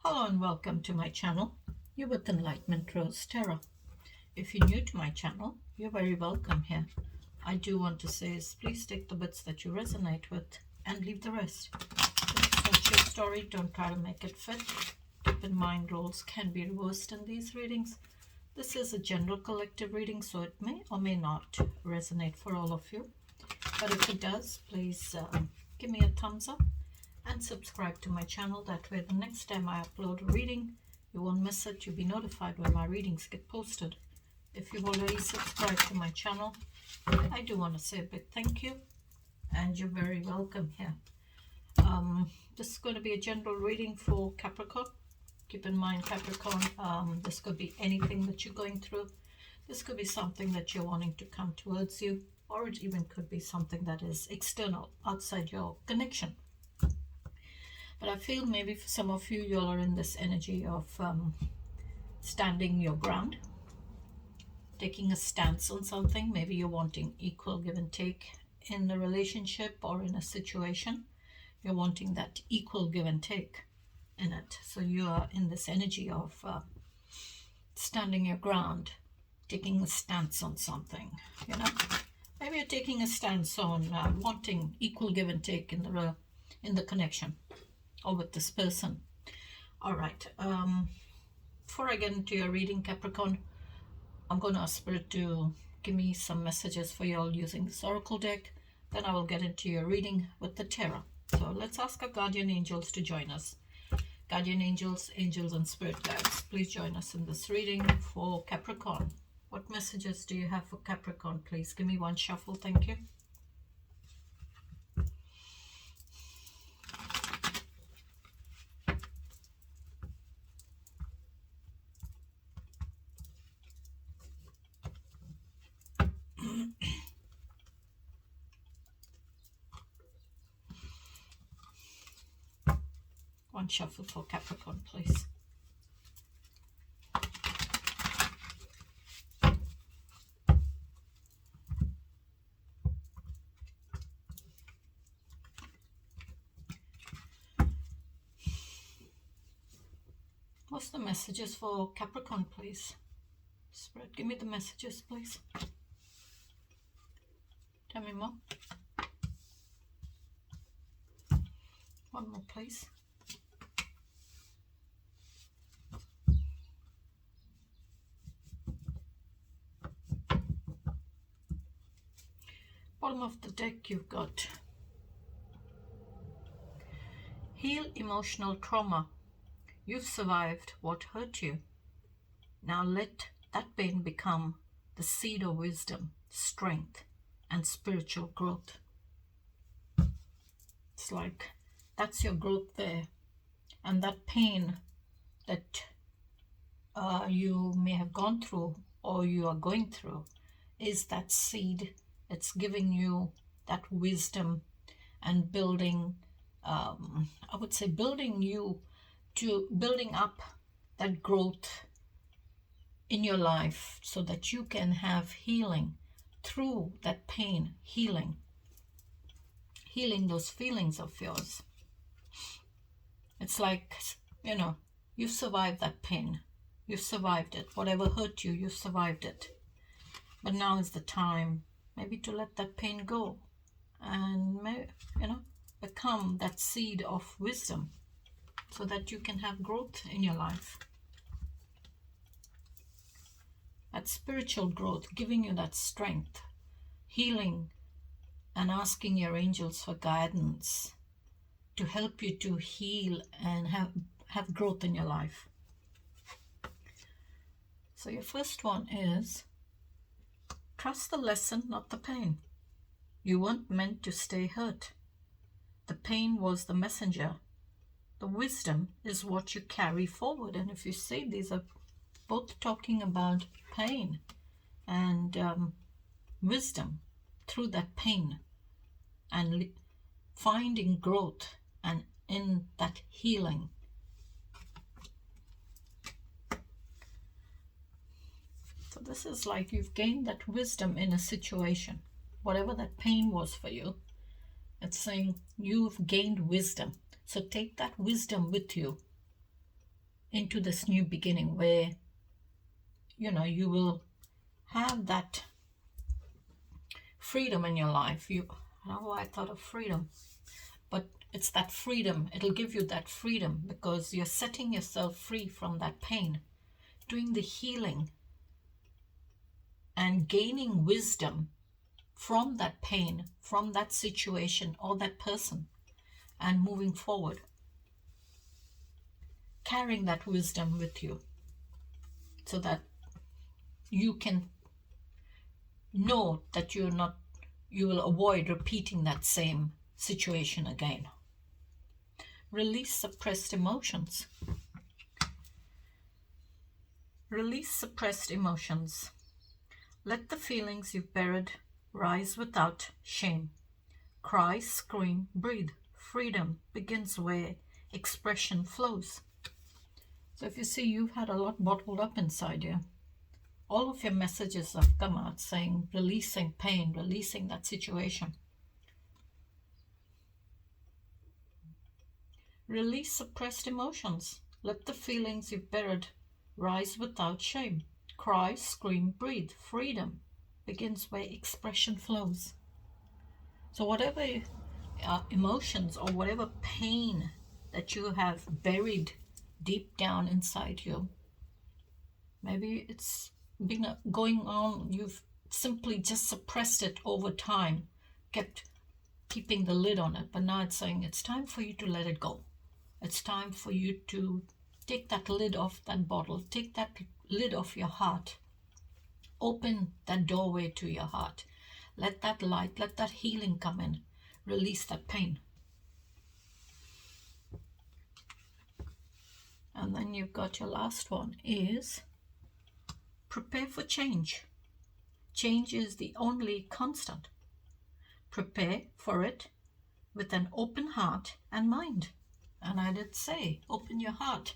Hello and welcome to my channel. You're with Enlightenment Rose Tarot. If you're new to my channel, you're very welcome here. I do want to say is please take the bits that you resonate with and leave the rest. If it's not your story, don't try to make it fit. Keep in mind roles can be reversed in these readings. This is a general collective reading, so it may or may not resonate for all of you. But if it does, please give me a thumbs up and subscribe to my channel. That way the next time I upload a reading, you won't miss it. You'll be notified when my readings get posted. If you've already subscribed to my channel, I do want to say a big thank you, and you're very welcome here. This is going to be a general reading for Capricorn. Keep in mind, Capricorn, this could be anything that you're going through. This could be something that you're wanting to come towards you, or it even could be something that is external, outside your connection. But I feel maybe for some of you, you are in this energy of standing your ground, taking a stance on something. Maybe you're wanting equal give and take in a relationship or in a situation. You're wanting that equal give and take in it. So you are in this energy of standing your ground, taking a stance on something, you know. Maybe you're taking a stance on wanting equal give and take in the connection or with this person. All right, before I get into your reading, Capricorn, I'm going to ask Spirit to give me some messages for you all using this oracle deck. Then I will get into your reading with the tarot. So let's ask our guardian angels to join us. Guardian angels, angels and spirit guides, please join us in this reading for Capricorn. What messages do you have for Capricorn? Please give me one shuffle, thank you. One shuffle for Capricorn, please. What's the messages for Capricorn, please? Spirit, give me the messages, please. Tell me more. One more, please. Bottom of the deck, you've got heal emotional trauma. You've survived what hurt you. Now let that pain become the seed of wisdom, strength, and spiritual growth. It's like that's your growth there. And that pain that you may have gone through or you are going through is that seed. It's giving you that wisdom and building, I would say building you to building up that growth in your life so that you can have healing through that pain, healing those feelings of yours. It's like, you know, you've survived that pain. You've survived it. Whatever hurt you, you've survived it. But now is the time maybe to let that pain go and, you know, become that seed of wisdom so that you can have growth in your life. That spiritual growth, giving you that strength, healing, and asking your angels for guidance to help you to heal and have growth in your life. So your first one is trust the lesson, not the pain. You weren't meant to stay hurt. The pain was the messenger. The wisdom is what you carry forward. And if you see, these are both talking about pain and wisdom through that pain and finding growth and in that healing. So this is like you've gained that wisdom in a situation. Whatever that pain was for you, it's saying you've gained wisdom. So take that wisdom with you into this new beginning where, you know, you will have that freedom in your life. I don't know why I thought of freedom, but it's that freedom. It'll give you that freedom because you're setting yourself free from that pain, doing the healing and gaining wisdom from that pain, from that situation or that person, and moving forward, carrying that wisdom with you so that you can know that you will avoid repeating that same situation again. Release suppressed emotions. Release suppressed emotions. Let the feelings you've buried rise without shame. Cry, scream, breathe. Freedom begins where expression flows. So if you see you've had a lot bottled up inside you, all of your messages have come out saying releasing pain, releasing that situation. Release suppressed emotions. Let the feelings you've buried rise without shame. Cry, scream, breathe. Freedom begins where expression flows. So whatever emotions or whatever pain that you have buried deep down inside you, maybe it's been going on, you've simply just suppressed it over time, kept keeping the lid on it, but now it's saying it's time for you to let it go. It's time for you to take that lid off that bottle, take that lid off your heart, open that doorway to your heart, let that light, let that healing come in, release that pain. And then you've got your last one is prepare for change. Change is the only constant. Prepare for it with an open heart and mind. And I did say, open your heart.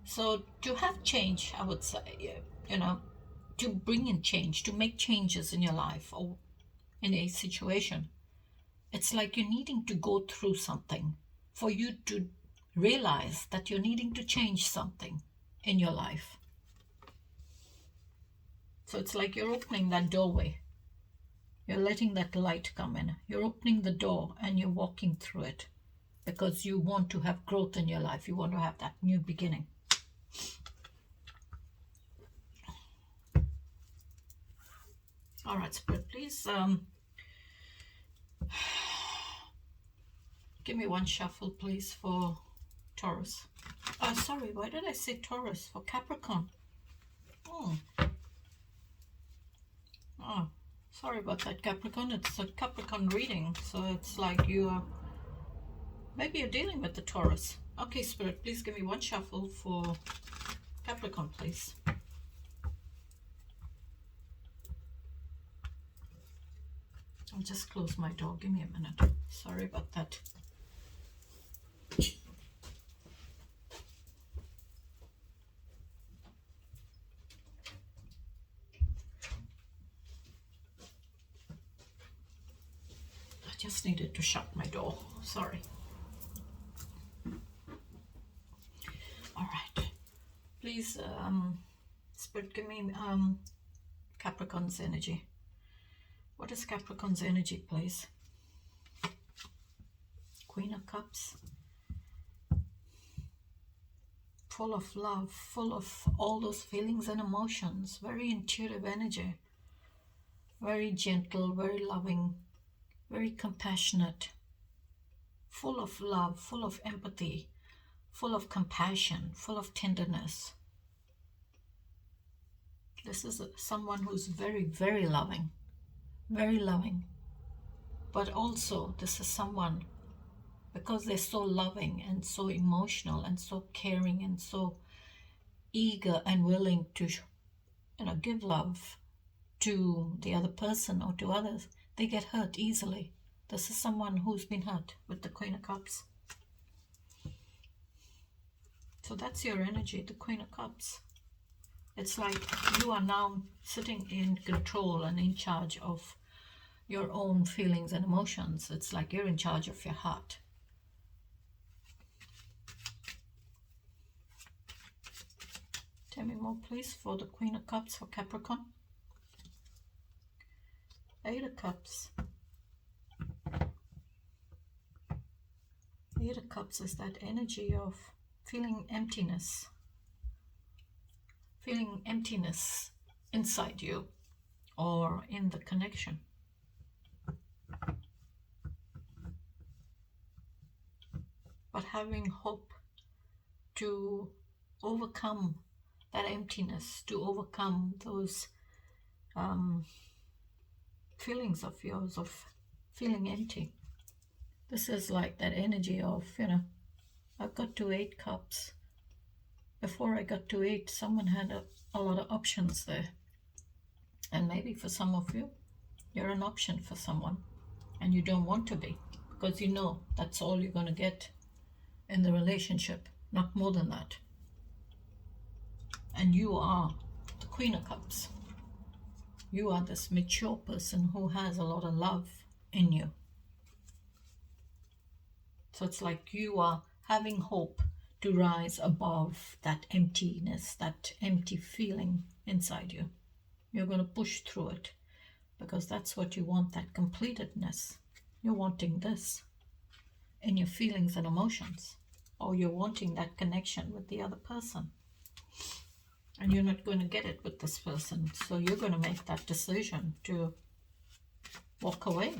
So to have change, I would say, you know, to bring in change, to make changes in your life or in a situation, it's like you're needing to go through something for you to realize that you're needing to change something in your life. So it's like you're opening that doorway. You're letting that light come in. You're opening the door and you're walking through it because you want to have growth in your life. You want to have that new beginning. All right, Spirit, please give me one shuffle, please, for Taurus. Oh, sorry, why did I say Taurus? For Capricorn. Oh, sorry about that, Capricorn. It's a Capricorn reading, so it's like maybe you're dealing with the Taurus. Okay, Spirit, please give me one shuffle for Capricorn, please. I'll just close my door. Give me a minute. Sorry about that. I just needed to shut my door. Sorry. All right. Please, Spirit, give me Capricorn's energy. What is Capricorn's energy, please? Queen of Cups. Full of love, full of all those feelings and emotions. Very intuitive energy. Very gentle, very loving, very compassionate. Full of love, full of empathy, full of compassion, full of tenderness. This is someone who's very, very loving. Very loving. But also this is someone, because they're so loving and so emotional and so caring and so eager and willing to give love to the other person or to others, they get hurt easily. This is someone who's been hurt with the Queen of Cups. So that's your energy, the Queen of Cups. It's like you are now sitting in control and in charge of your own feelings and emotions. It's like you're in charge of your heart. Tell me more, please, for the Queen of Cups for Capricorn. Eight of Cups. Eight of Cups is that energy of feeling emptiness. Feeling emptiness inside you or in the connection. But having hope to overcome that emptiness, to overcome those feelings of yours of feeling empty. This is like that energy of, I've got to 8 cups. Before I got to 8, someone had a lot of options there. And maybe for some of you, you're an option for someone and you don't want to be, because you know that's all you're going to get in the relationship, not more than that. And you are the Queen of Cups. You are this mature person who has a lot of love in you. So it's like you are having hope to rise above that emptiness, that empty feeling inside you. You're going to push through it because that's what you want, that completedness. You're wanting this in your feelings and emotions, or you're wanting that connection with the other person. And you're not going to get it with this person. So you're going to make that decision to walk away.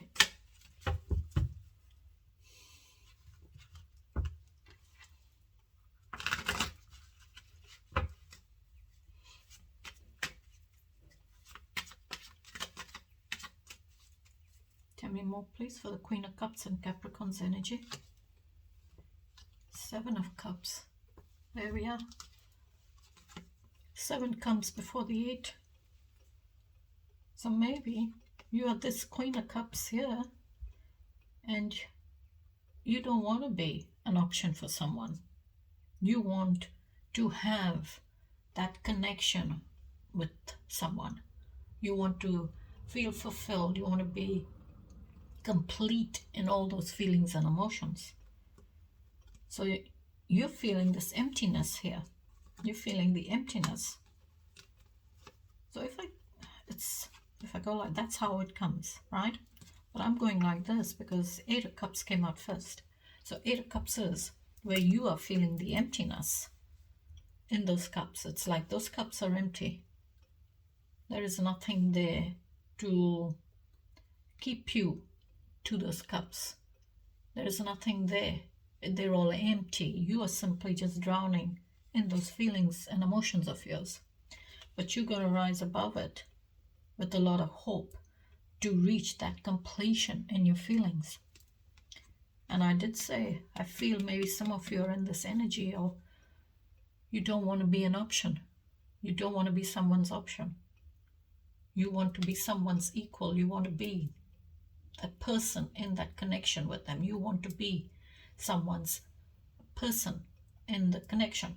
Tell me more, please, for the Queen of Cups and Capricorn's energy. 7 of Cups. There we are. 7 comes before the 8. So maybe you are this Queen of Cups here and you don't want to be an option for someone. You want to have that connection with someone. You want to feel fulfilled. You want to be complete in all those feelings and emotions. So you're feeling this emptiness here. You're feeling the emptiness. So if I go like, that's how it comes, right? But I'm going like this because 8 of Cups came out first. So 8 of Cups is where you are feeling the emptiness in those cups. It's like those cups are empty. There is nothing there to keep you to those cups. There is nothing there. They're all empty. You are simply just drowning in those feelings and emotions of yours. But you're going to rise above it with a lot of hope to reach that completion in your feelings. And I did say, I feel maybe some of you are in this energy or you don't want to be an option. You don't want to be someone's option. You want to be someone's equal. You want to be that person in that connection with them. You want to be someone's person in the connection.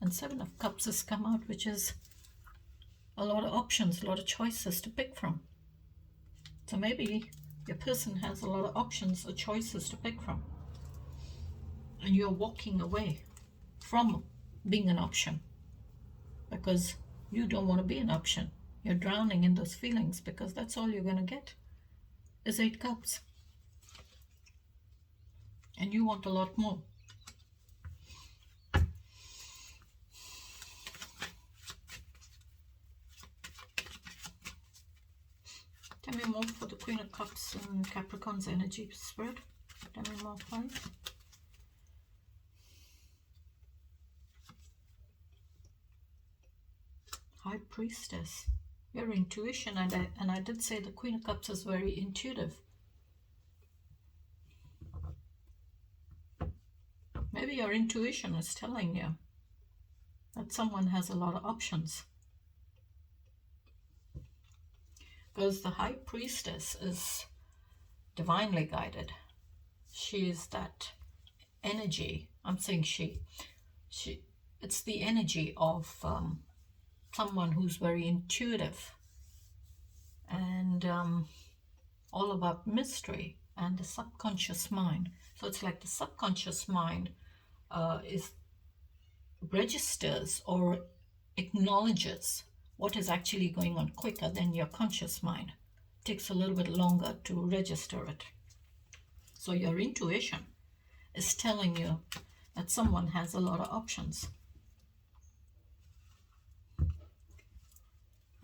And 7 of Cups has come out, which is a lot of options, a lot of choices to pick from. So maybe your person has a lot of options or choices to pick from. And you're walking away from being an option because you don't want to be an option. You're drowning in those feelings because that's all you're going to get is 8 Cups. And you want a lot more. Tell me more for the Queen of Cups and Capricorn's energy spread. Tell me more, please. High Priestess. Your intuition, and I did say the Queen of Cups is very intuitive. Maybe your intuition is telling you that someone has a lot of options. Because the High Priestess is divinely guided. She is that energy. I'm saying she. It's the energy of someone who's very intuitive and all about mystery and the subconscious mind. So it's like the subconscious mind registers or acknowledges what is actually going on quicker than your conscious mind. It takes a little bit longer to register it. So your intuition is telling you that someone has a lot of options.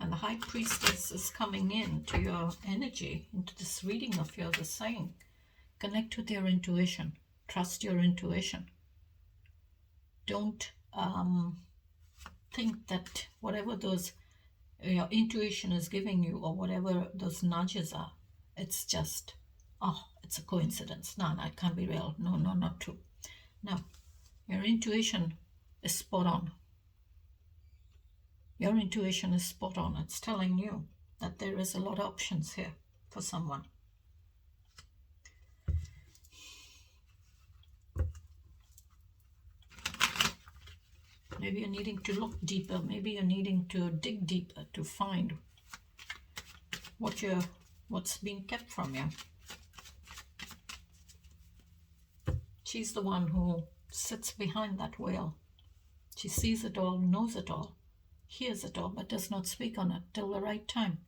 And the High Priestess is coming into your energy, into this reading of yours, is saying, connect with your intuition. Trust your intuition. Don't think that whatever your intuition is giving you, or whatever those nudges are, it's just, oh, it's a coincidence. No, it can't be real. No, not true. No, your intuition is spot on. Your intuition is spot on. It's telling you that there is a lot of options here for someone. Maybe you're needing to look deeper. Maybe you're needing to dig deeper to find what's being kept from you. She's the one who sits behind that veil. She sees it all, knows it all, hears it all, but does not speak on it till the right time.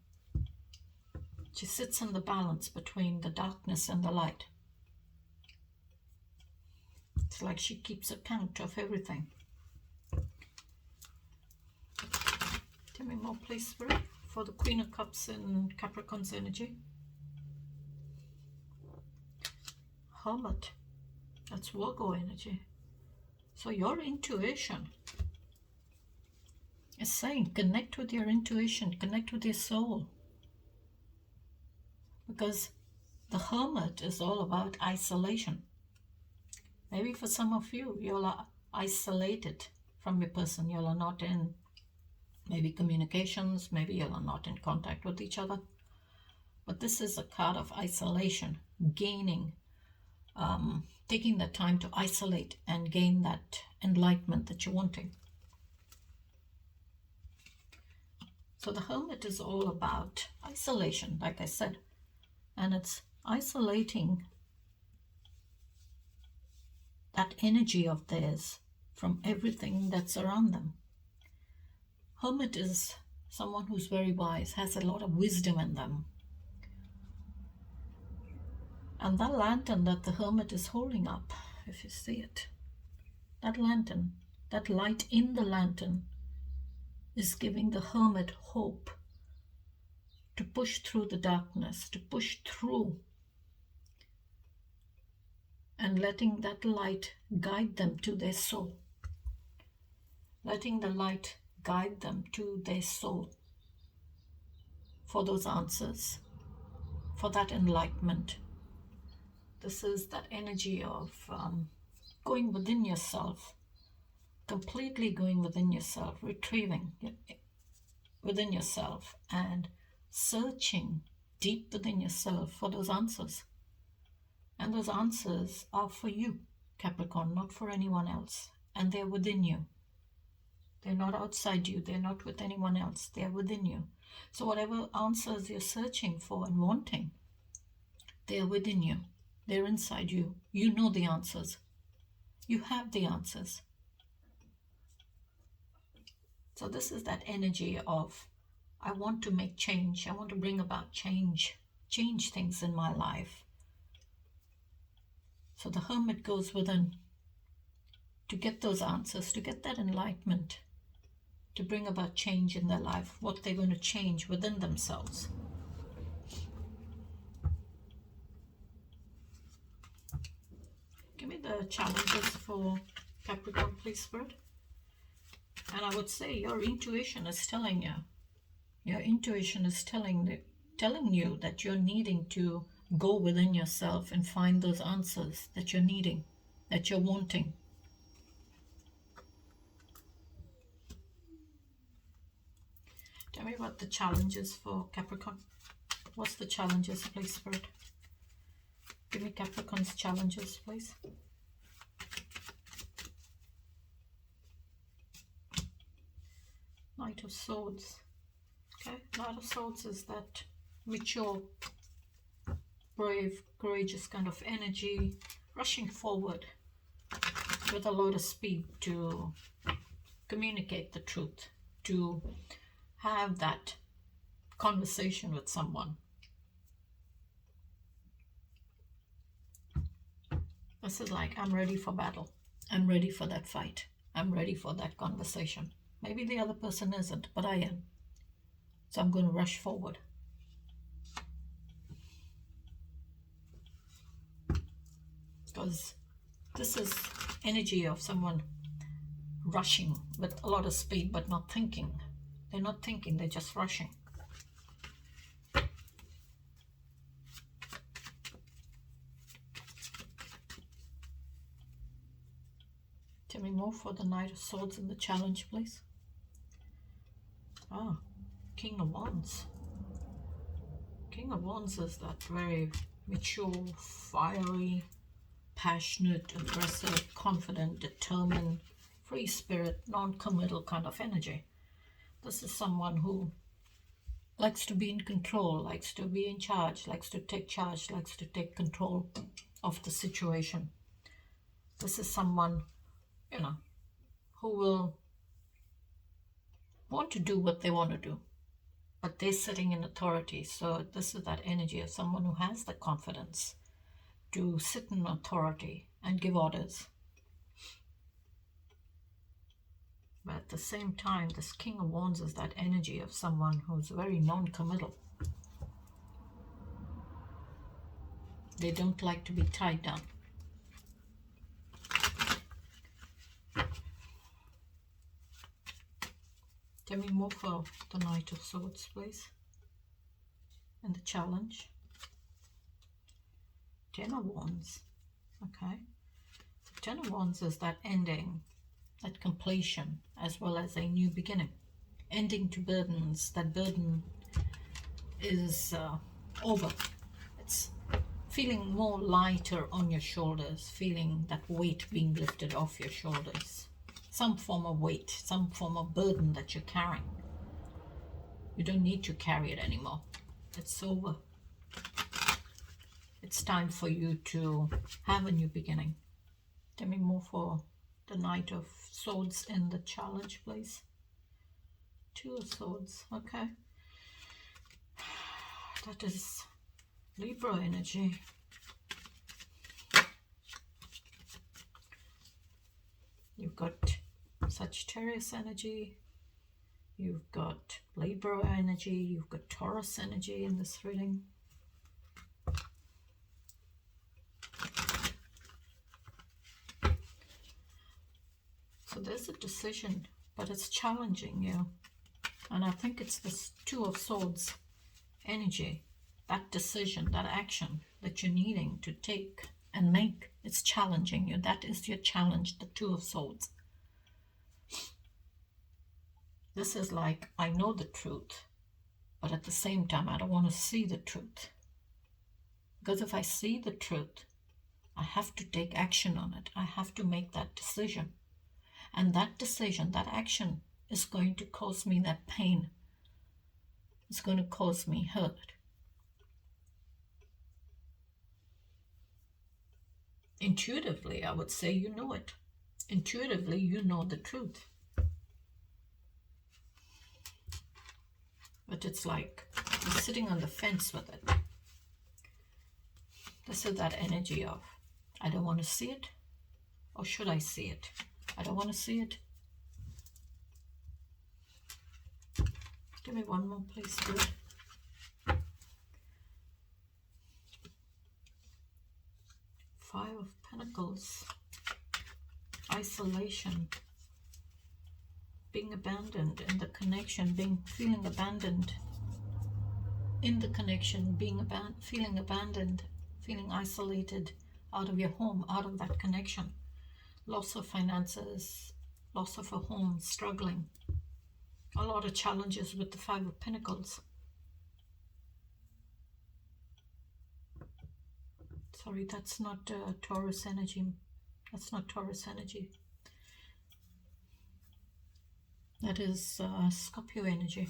She sits in the balance between the darkness and the light. It's like she keeps account of everything. Tell me more, please, Spirit, for the Queen of Cups in Capricorn's energy. Hermit. That's Virgo energy. So your intuition is saying, connect with your intuition, connect with your soul. Because the Hermit is all about isolation. Maybe for some of you, you're isolated from your person. You're not in maybe communications, maybe you're not in contact with each other. But this is a card of isolation, gaining, taking the time to isolate and gain that enlightenment that you're wanting. So the Hermit is all about isolation, like I said, and it's isolating that energy of theirs from everything that's around them. Hermit is someone who's very wise, has a lot of wisdom in them. And that lantern that the Hermit is holding up, if you see it, that lantern, that light in the lantern is giving the Hermit hope to push through the darkness, to push through, and letting that light guide them to their soul. Letting the light guide them to their soul for those answers, for that enlightenment. This is that energy of going within yourself, completely going within yourself, retrieving within yourself and searching deep within yourself for those answers. And those answers are for you, Capricorn, not for anyone else. And they're within you. They're not outside you. They're not with anyone else. They're within you. So whatever answers you're searching for and wanting, they're within you. They're inside you. You know the answers. You have the answers. So this is that energy of, I want to make change. I want to bring about change. Change things in my life. So the Hermit goes within to get those answers, to get that enlightenment, to bring about change in their life, what they're going to change within themselves. Give me the challenges for Capricorn, please, Spirit. And I would say your intuition is telling you. Your intuition is telling you that you're needing to go within yourself and find those answers that you're needing, that you're wanting. Tell me what the challenges for Capricorn. What's the challenges, please, Spirit? Give me Capricorn's challenges, please. Knight of Swords. Okay, Knight of Swords is that mature, brave, courageous kind of energy, rushing forward with a lot of speed to communicate the truth, to have that conversation with someone. This is like, I'm ready for battle. I'm ready for that fight. I'm ready for that conversation. Maybe the other person isn't, but I am. So I'm going to rush forward. Because this is energy of someone rushing with a lot of speed but not thinking. They're not thinking, they're just rushing. Tell me more for the Knight of Swords in the challenge, please. Ah, King of Wands. King of Wands is that very mature, fiery, passionate, aggressive, confident, determined, free spirit, non-committal kind of energy. This is someone who likes to be in control, likes to be in charge, likes to take charge, likes to take control of the situation. This is someone, who will want to do what they want to do, but they're sitting in authority. So this is that energy of someone who has the confidence to sit in authority and give orders. But at the same time, this King of Wands is that energy of someone who's very non-committal. They don't like to be tied down. Tell me more for the Knight of Swords, please. And the challenge. Ten of Wands. Okay. The Ten of Wands is that ending, that completion, as well as a new beginning. Ending to burdens. That burden is over. It's feeling more lighter on your shoulders, feeling that weight being lifted off your shoulders. Some form of weight, some form of burden that you're carrying. You don't need to carry it anymore. It's over. It's time for you to have a new beginning. Tell me more for the Knight of Swords in the challenge, please. Two of Swords, okay. That is Libra energy. You've got Sagittarius energy, you've got Libra energy, you've got Taurus energy in this reading. So there's a decision, but it's challenging you. And I think it's this Two of Swords energy, that decision, that action that you're needing to take and make. It's challenging you. That is your challenge, the Two of Swords. This is like, I know the truth, but at the same time, I don't want to see the truth. Because if I see the truth, I have to take action on it. I have to make that decision. And that decision, that action is going to cause me that pain. It's going to cause me hurt. Intuitively, I would say you know it. Intuitively, you know the truth. But it's like you're sitting on the fence with it. This is that energy of, I don't want to see it, or should I see it? I don't want to see it. Give me one more, please. Good. Five of Pentacles. Isolation. Being abandoned in the connection, feeling abandoned in the connection, feeling abandoned, feeling isolated out of your home, out of that connection. Loss of finances, loss of a home, struggling. A lot of challenges with the Five of Pentacles. Sorry, that's not Taurus energy. That's not Taurus energy. That is Scorpio energy.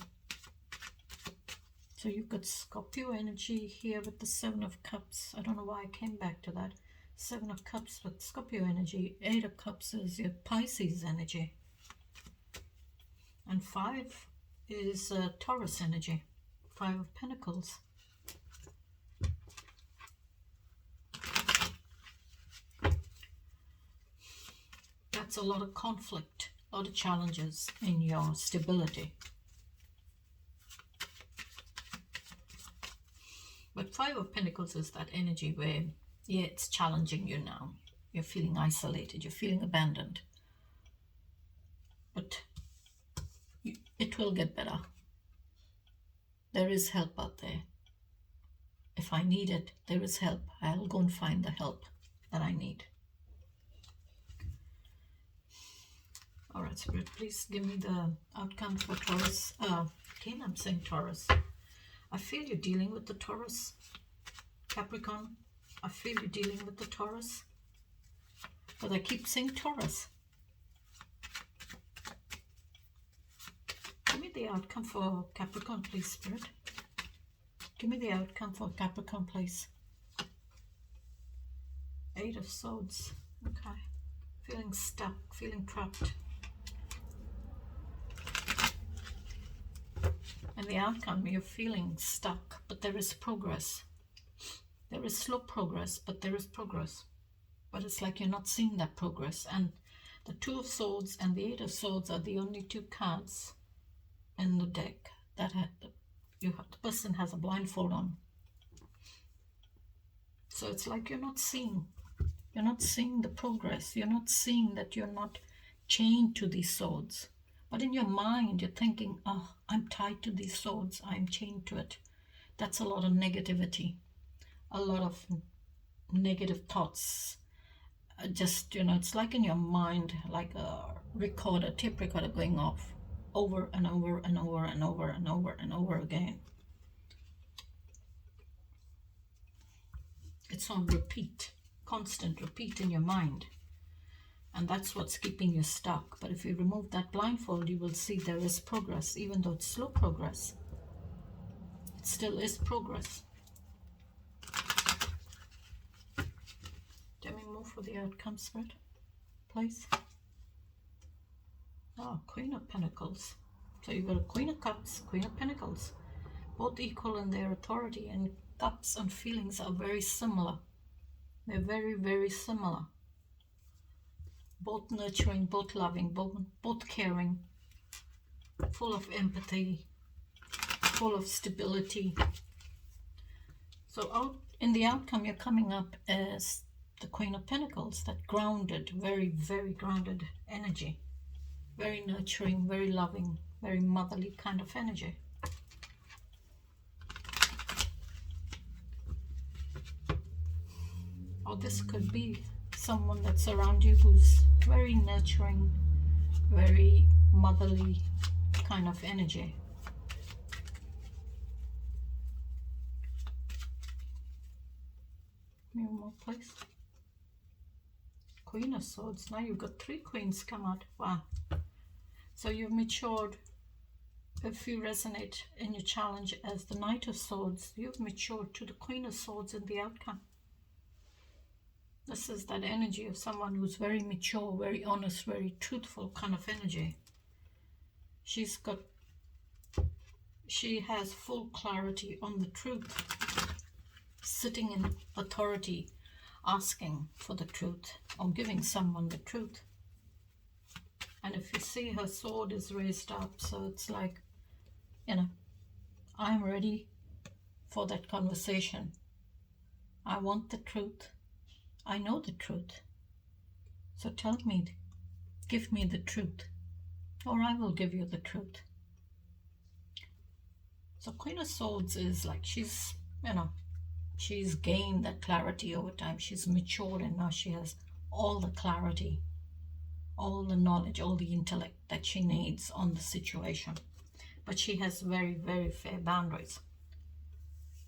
So you've got Scorpio energy here with the Seven of Cups. I don't know why I came back to that. Seven of Cups with Scorpio energy. Eight of Cups is your Pisces energy. And 5 is Taurus energy. 5 of Pentacles. That's a lot of conflict, a lot of challenges in your stability. But 5 of Pentacles is that energy where, yeah, it's challenging you now. You're feeling isolated, you're feeling abandoned. But it will get better. There is help out there. If I need it, there is help. I'll go and find the help that I need. All right, Spirit, please give me the outcome for Taurus. Again, I'm saying Taurus. I feel you're dealing with the Taurus. Capricorn, I feel you're dealing with the Taurus. But I keep saying Taurus. Give me the outcome for Capricorn, please, Spirit. Give me the outcome for Capricorn, please. 8 of Swords. Okay. Feeling stuck, feeling trapped. And the outcome, you're feeling stuck, but there is progress. There is slow progress, but there is progress. But it's like you're not seeing that progress. And the 2 of Swords and the 8 of Swords are the only 2 cards in the deck that the person has a blindfold on. So it's like you're not seeing the progress. You're not seeing that you're not chained to these swords. But in your mind, you're thinking, oh, I'm tied to these swords. I'm chained to it. That's a lot of negativity. A lot of negative thoughts. Just, it's like in your mind, like a recorder, tape recorder going off over and over and over and over and over and over again. It's on repeat, constant repeat in your mind. And that's what's keeping you stuck. But if you remove that blindfold, you will see there is progress. Even though it's slow progress, it still is progress. Let me move for the outcome, Spirit, please. Oh, Queen of Pentacles. So you've got a Queen of Cups, Queen of Pentacles. Both equal in their authority, and cups and feelings are very similar. They're very, very similar. Both nurturing, both loving, both caring, full of empathy, full of stability. So out in the outcome, you're coming up as the Queen of Pentacles, that grounded, very, very grounded energy. Very nurturing, very loving, very motherly kind of energy. Or this could be someone that's around you who's very nurturing, very motherly kind of energy. Maybe more, please. Queen of Swords. Now you've got 3 queens come out. Wow. So you've matured. If you resonate in your challenge as the Knight of Swords, you've matured to the Queen of Swords in the outcome. This is that energy of someone who's very mature, very honest, very truthful kind of energy. She has full clarity on the truth, sitting in authority, asking for the truth or giving someone the truth. And if you see her sword is raised up, so it's like, I'm ready for that conversation. I want the truth. I know the truth. So tell me, give me the truth, or I will give you the truth. So Queen of Swords is like she's gained that clarity over time. She's matured and now she has all the clarity, all the knowledge, all the intellect that she needs on the situation. But she has very, very fair boundaries.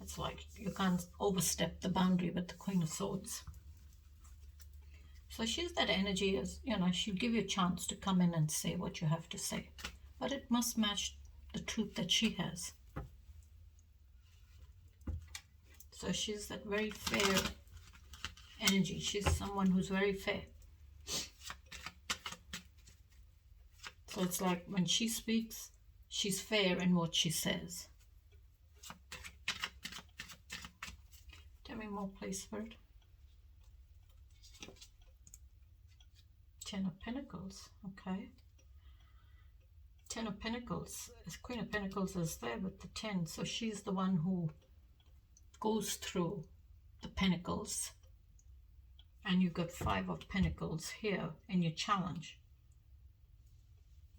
It's like you can't overstep the boundary with the Queen of Swords. So she's that energy as, she'll give you a chance to come in and say what you have to say. But it must match the truth that she has. So she's that very fair energy. She's someone who's very fair. So it's like when she speaks, she's fair in what she says. Tell me more, please, Spirit. Ten of Pentacles, okay. Ten of Pentacles, Queen of Pentacles is there with the 10, so she's the one who goes through the Pentacles, and you've got 5 of Pentacles here in your challenge.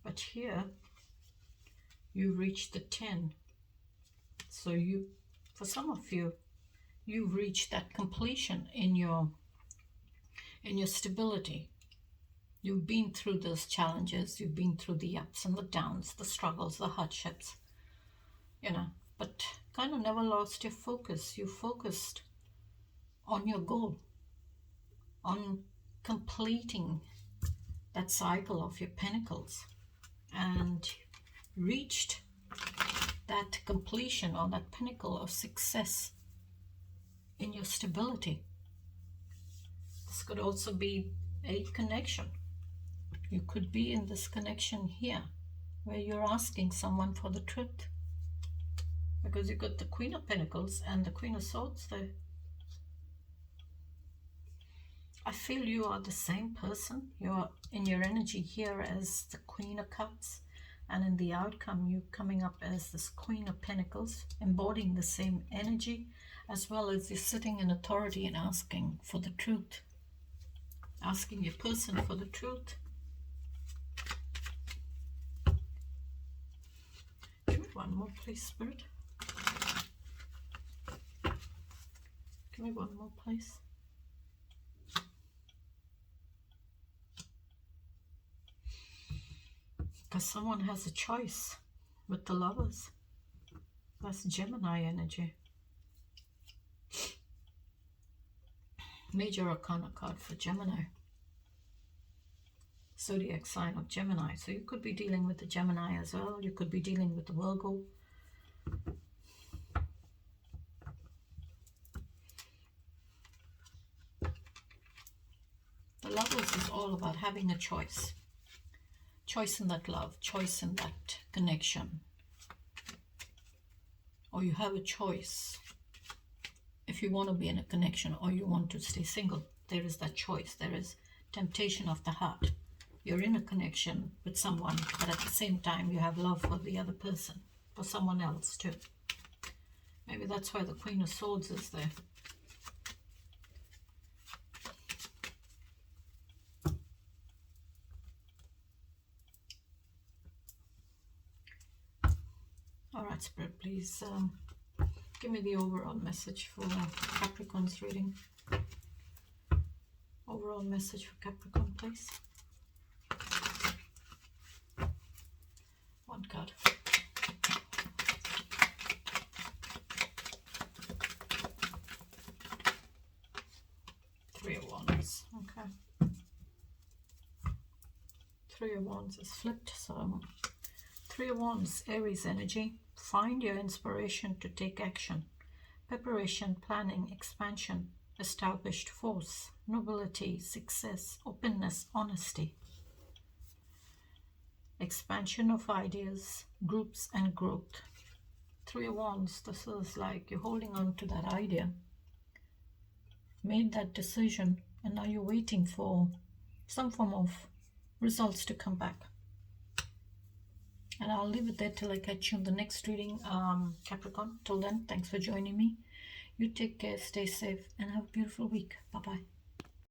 But here, you reach the 10, so you, for some of you, you've reached that completion in your stability. You've been through those challenges, you've been through the ups and the downs, the struggles, the hardships, you know, but kind of never lost your focus. You focused on your goal, on completing that cycle of your pentacles, and reached that completion or that pinnacle of success in your stability. This could also be a connection. You could be in this connection here where you're asking someone for the truth, because you've got the Queen of Pentacles and the Queen of Swords there. I feel you are the same person. You're in your energy here as the Queen of Cups, and in the outcome you coming up as this Queen of Pentacles, embodying the same energy, as well as you're sitting in authority and asking for the truth, asking your person for the truth. Give me one more, please, Spirit. Give me one more, please. Because someone has a choice with the Lovers. That's Gemini energy. Major Arcana card for Gemini. Zodiac sign of Gemini. So you could be dealing with the Gemini as well. You could be dealing with the Virgo. The Lovers is all about having a choice. Choice in that love, choice in that connection. Or you have a choice if you want to be in a connection or you want to stay single. There is that choice. There is temptation of the heart. You're in a connection with someone, but at the same time you have love for the other person, for someone else too. Maybe that's why the Queen of Swords is there. Alright, Spirit, please give me the overall message for Capricorn's reading. Overall message for Capricorn, please. One card. Three of Wands. Okay. Three of Wands is flipped, so Three of Wands, Aries energy. Find your inspiration to take action. Preparation, planning, expansion, established force, nobility, success, openness, honesty. Expansion of ideas, groups, and growth. Three of Wands, this is like you're holding on to that idea. Made that decision, and now you're waiting for some form of results to come back. And I'll leave it there till I catch you in the next reading, Capricorn. Till then, thanks for joining me. You take care, stay safe, and have a beautiful week. Bye-bye.